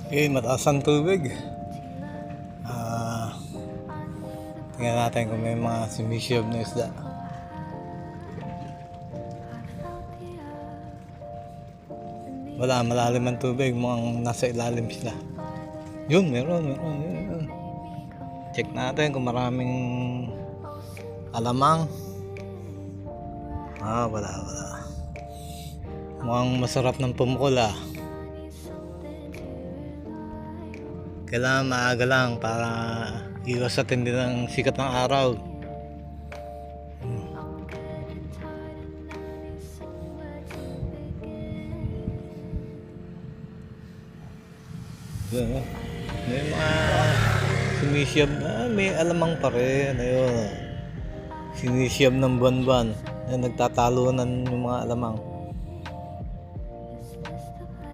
Mataas ang tubig. Ah, tingnan natin kung may mga sumisyab na isda. Wala, malalim ang tubig, mukhang nasa ilalim sila. Yun, meron. Yun. Check natin kung maraming alamang. Wala. Mukhang masarap ng pumukol Kailangan maaga lang para iwas sa tindi ng sikat ng araw. May mga sumisyab na, may alamang pa rin. Ayun, sinisiyab ng buwan-buwan na nagtatalunan yung mga alamang.